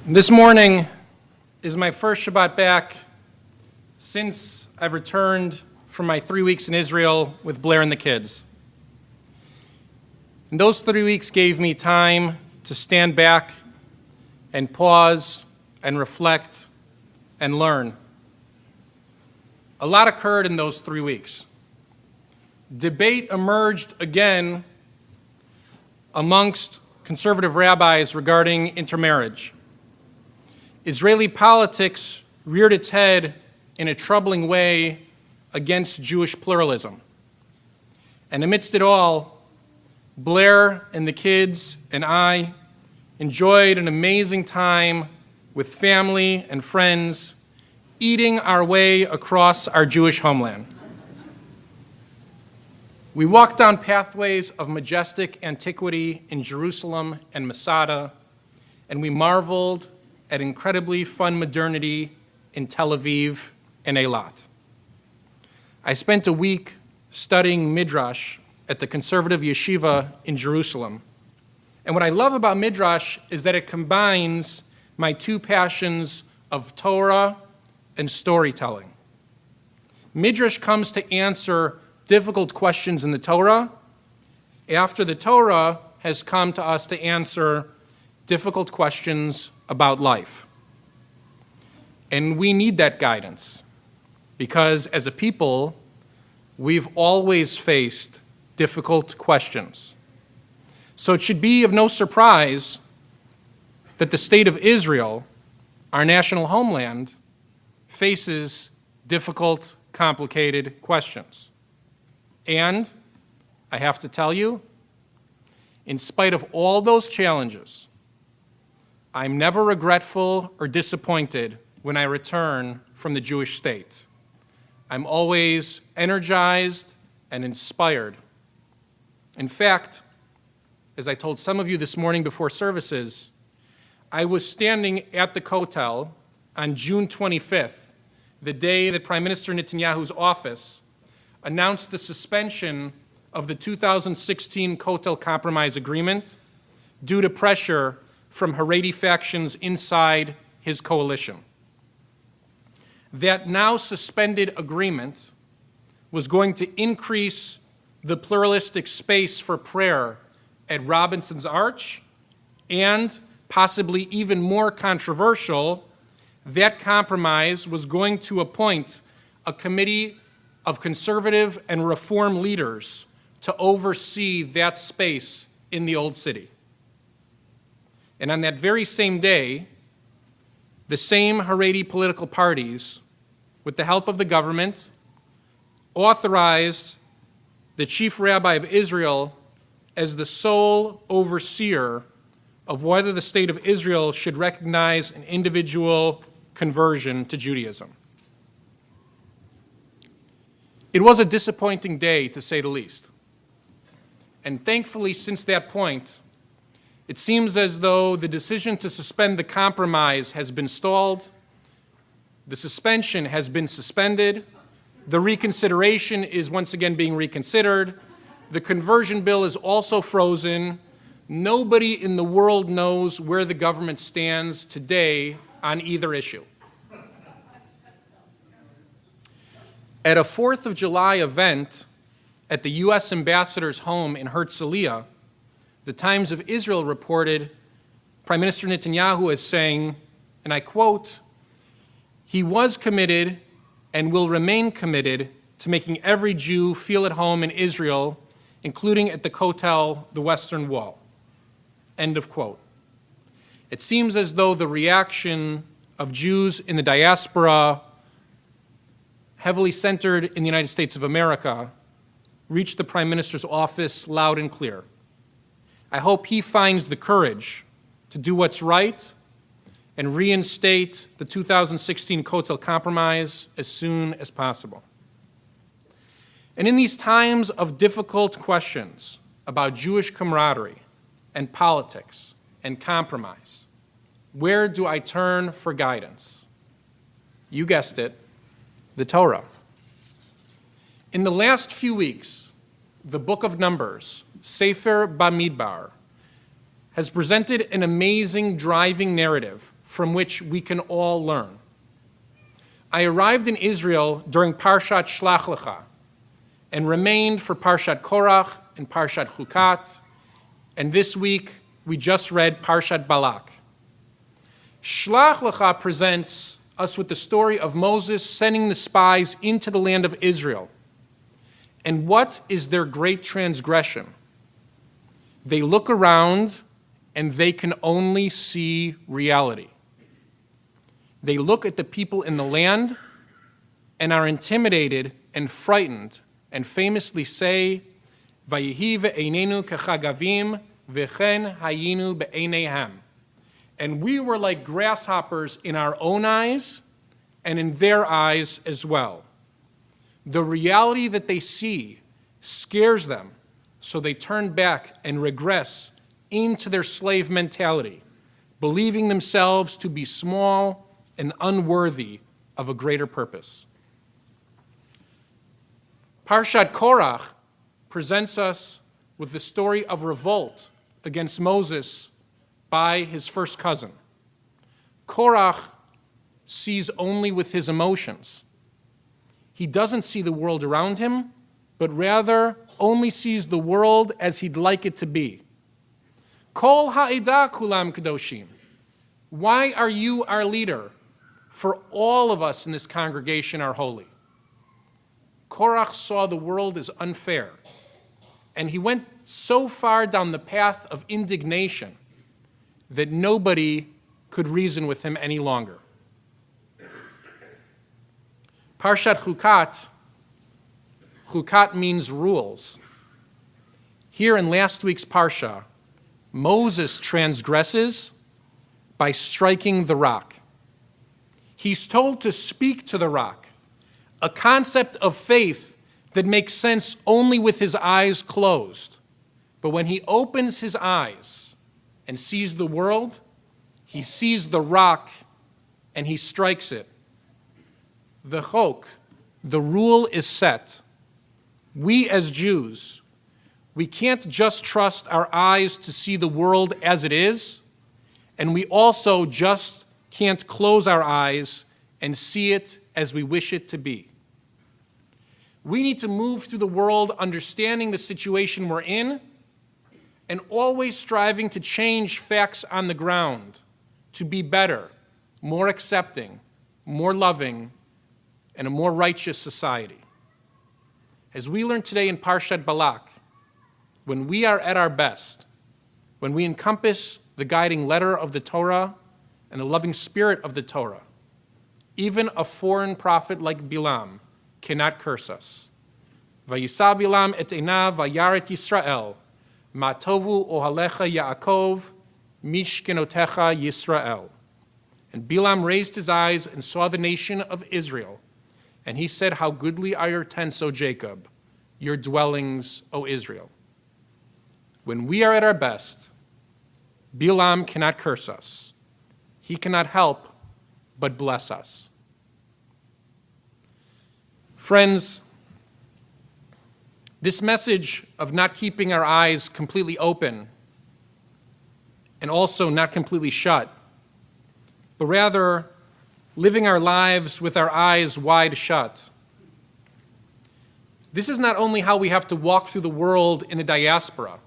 This morning is my first Shabbat back since I've returned from my 3 weeks in Israel with Blair and the kids. And those 3 weeks gave me time to stand back and pause and reflect and learn. A lot occurred in those 3 weeks. Debate emerged again amongst conservative rabbis regarding intermarriage. Israeli politics reared its head in a troubling way against Jewish pluralism. And amidst it all, Blair and the kids and I enjoyed an amazing time with family and friends, eating our way across our Jewish homeland. We walked down pathways of majestic antiquity in Jerusalem and Masada, and we marveled at incredibly fun modernity in Tel Aviv and Eilat. I spent a week studying Midrash at the conservative yeshiva in Jerusalem. And what I love about Midrash is that it combines my two passions of Torah and storytelling. Midrash comes to answer difficult questions in the Torah after the Torah has come to us to answer difficult questions about life. And we need that guidance because as a people, we've always faced difficult questions. So it should be of no surprise that the state of Israel, our national homeland, faces difficult, complicated questions. And I have to tell you, in spite of all those challenges, I'm never regretful or disappointed when I return from the Jewish state. I'm always energized and inspired. In fact, as I told some of you this morning before services, I was standing at the Kotel on June 25th, the day that Prime Minister Netanyahu's office announced the suspension of the 2016 Kotel Compromise Agreement due to pressure from Haredi factions inside his coalition. That now suspended agreement was going to increase the pluralistic space for prayer at Robinson's Arch, and possibly even more controversial, that compromise was going to appoint a committee of conservative and reform leaders to oversee that space in the Old City. And on that very same day, the same Haredi political parties, with the help of the government, authorized the chief rabbi of Israel as the sole overseer of whether the state of Israel should recognize an individual conversion to Judaism. It was a disappointing day, to say the least. And thankfully, since that point, it seems as though the decision to suspend the compromise has been stalled, the suspension has been suspended, the reconsideration is once again being reconsidered, the conversion bill is also frozen. Nobody in the world knows where the government stands today on either issue. At a 4th of July event at the U.S. ambassador's home in Herzliya, the Times of Israel reported Prime Minister Netanyahu as saying, and I quote, "He was committed and will remain committed to making every Jew feel at home in Israel, including at the Kotel, the Western Wall." End of quote. It seems as though the reaction of Jews in the diaspora, heavily centered in the United States of America, reached the Prime Minister's office loud and clear. I hope he finds the courage to do what's right and reinstate the 2016 Kotel Compromise as soon as possible. And in these times of difficult questions about Jewish camaraderie and politics and compromise, where do I turn for guidance? You guessed it, the Torah. In the last few weeks, the book of Numbers, Sefer Bamidbar, has presented an amazing driving narrative from which we can all learn. I arrived in Israel during Parshat Shlach Lecha and remained for Parshat Korach and Parshat Chukat, and this week we just read Parshat Balak. Shlach Lecha presents us with the story of Moses sending the spies into the land of Israel. And what is their great transgression? They look around and they can only see reality. They look at the people in the land and are intimidated and frightened and famously say, Vayihi ve'einenu kechagavim v'chen hayinu be'eineihem. And we were like grasshoppers in our own eyes and in their eyes as well. The reality that they see scares them, so they turn back and regress into their slave mentality, believing themselves to be small and unworthy of a greater purpose. Parshat Korach presents us with the story of revolt against Moses by his first cousin. Korach sees only with his emotions. He doesn't see the world around him, but rather only sees the world as he'd like it to be. Kol ha'edah kulam kadoshim. Why are you our leader? For all of us in this congregation are holy. Korach saw the world as unfair, and he went so far down the path of indignation that nobody could reason with him any longer. Parshat Chukat means rules. Here in last week's Parsha, Moses transgresses by striking the rock. He's told to speak to the rock, a concept of faith that makes sense only with his eyes closed. But when he opens his eyes and sees the world, he sees the rock and he strikes it. The chok, the rule is set. We as Jews, we can't just trust our eyes to see the world as it is, and we also just can't close our eyes and see it as we wish it to be. We need to move through the world understanding the situation we're in and always striving to change facts on the ground, to be better, more accepting, more loving, and a more righteous society. As we learn today in Parshat Balak, when we are at our best, when we encompass the guiding letter of the Torah and the loving spirit of the Torah, even a foreign prophet like Bilam cannot curse us. Vayisa Bilam et einav vayaret Yisrael, ma tovu ohalecha Yaakov, mishkenotecha Yisrael. And Bilam raised his eyes and saw the nation of Israel, and he said, how goodly are your tents, O Jacob, your dwellings, O Israel. When we are at our best, Bilam cannot curse us. He cannot help but bless us. Friends, this message of not keeping our eyes completely open and also not completely shut, but rather living our lives with our eyes wide shut. This is not only how we have to walk through the world in the diaspora.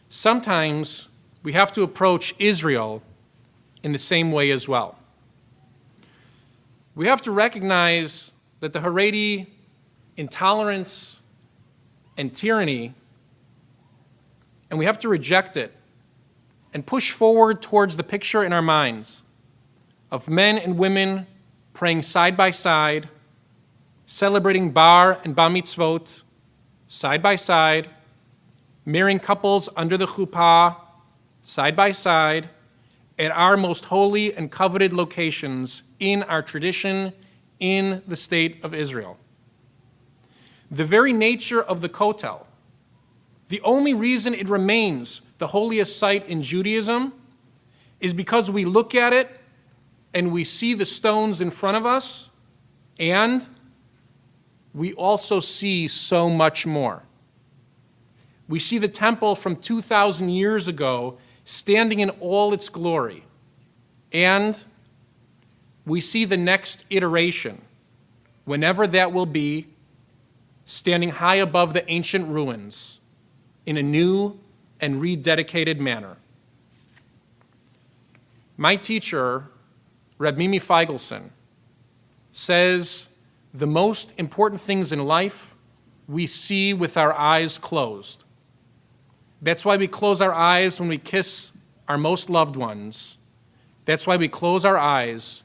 Sometimes we have to approach Israel in the same way as well. We have to recognize that the Haredi intolerance and tyranny, and we have to reject it and push forward towards the picture in our minds of men and women praying side by side, celebrating bar and bar mitzvot side by side, marrying couples under the chuppah side by side, at our most holy and coveted locations in our tradition in the state of Israel. The very nature of the Kotel, the only reason it remains the holiest site in Judaism is because we look at it and we see the stones in front of us, and we also see so much more. We see the temple from 2,000 years ago standing in all its glory. And we see the next iteration, whenever that will be, standing high above the ancient ruins in a new and rededicated manner. My teacher, Rabbi Feigelson, says the most important things in life we see with our eyes closed. That's why we close our eyes when we kiss our most loved ones. That's why we close our eyes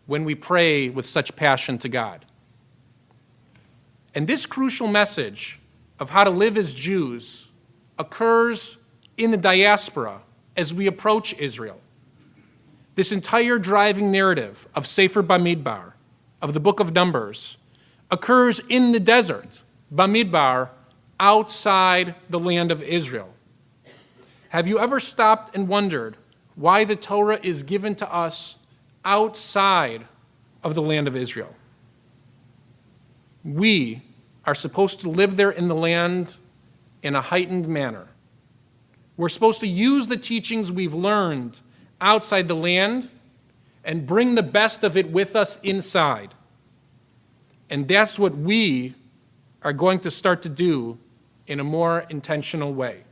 when we pray with such passion to God. And this crucial message of how to live as Jews occurs in the diaspora as we approach Israel. This entire driving narrative of Sefer Bamidbar, of the book of Numbers, occurs in the desert, Bamidbar, outside the land of Israel. Have you ever stopped and wondered why the Torah is given to us outside of the land of Israel? We are supposed to live there in the land in a heightened manner. We're supposed to use the teachings we've learned outside the land and bring the best of it with us inside. And that's what we are going to start to do in a more intentional way.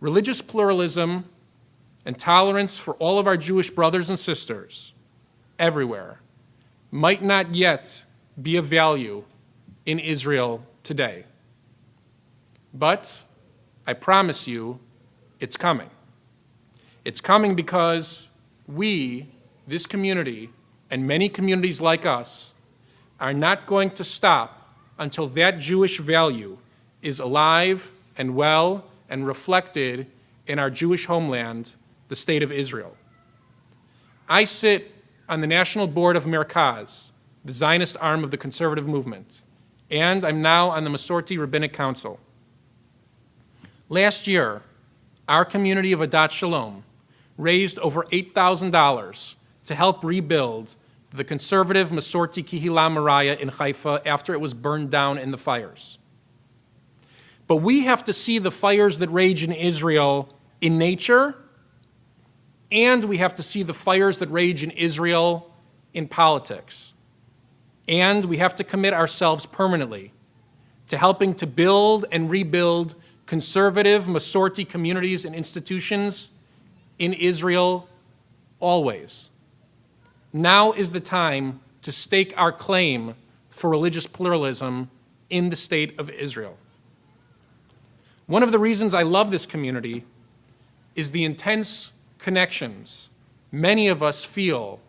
Religious pluralism and tolerance for all of our Jewish brothers and sisters everywhere might not yet be of value in Israel today. But I promise you, it's coming. It's coming because we, this community, and many communities like us, are not going to stop until that Jewish value is alive and well and reflected in our Jewish homeland, the state of Israel. I sit on the National Board of Merkaz, the Zionist arm of the conservative movement, and I'm now on the Masorti Rabbinic Council. Last year, our community of Adat Shalom raised over $8,000 to help rebuild the conservative Masorti Kihila Maraya in Haifa after it was burned down in the fires. But we have to see the fires that rage in Israel in nature, and we have to see the fires that rage in Israel in politics. And we have to commit ourselves permanently to helping to build and rebuild conservative Masorti communities and institutions in Israel always. Now is the time to stake our claim for religious pluralism in the state of Israel. One of the reasons I love this community is the intense connections many of us feel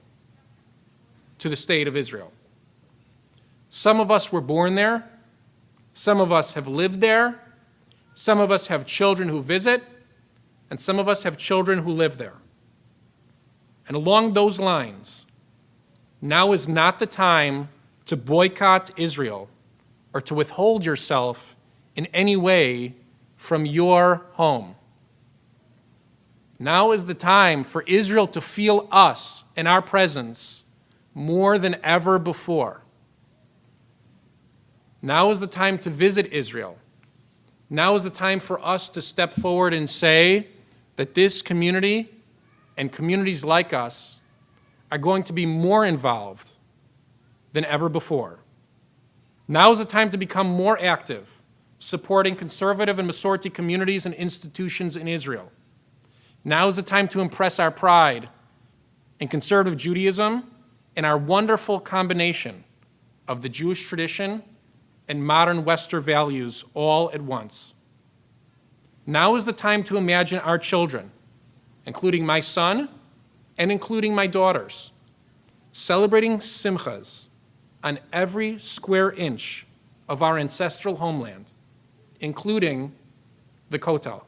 to the state of Israel. Some of us were born there, some of us have lived there, some of us have children who visit, and some of us have children who live there. And along those lines, now is not the time to boycott Israel or to withhold yourself in any way from your home. Now is the time for Israel to feel us and our presence more than ever before. Now is the time to visit Israel. Now is the time for us to step forward and say that this community and communities like us are going to be more involved than ever before. Now is the time to become more active, supporting conservative and Masorti communities and institutions in Israel. Now is the time to impress our pride in conservative Judaism and our wonderful combination of the Jewish tradition and modern Western values all at once. Now is the time to imagine our children, including my son and including my daughters, celebrating simchas on every square inch of our ancestral homeland, including the Kotel.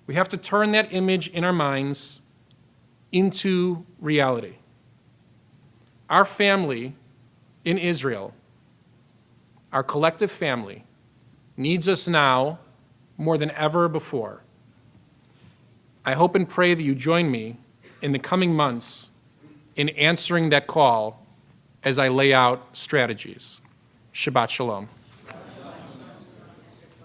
We have to turn that image in our minds into reality. Our family in Israel, our collective family, needs us now more than ever before. I hope and pray that you join me in the coming months in answering that call as I lay out strategies. Shabbat Shalom.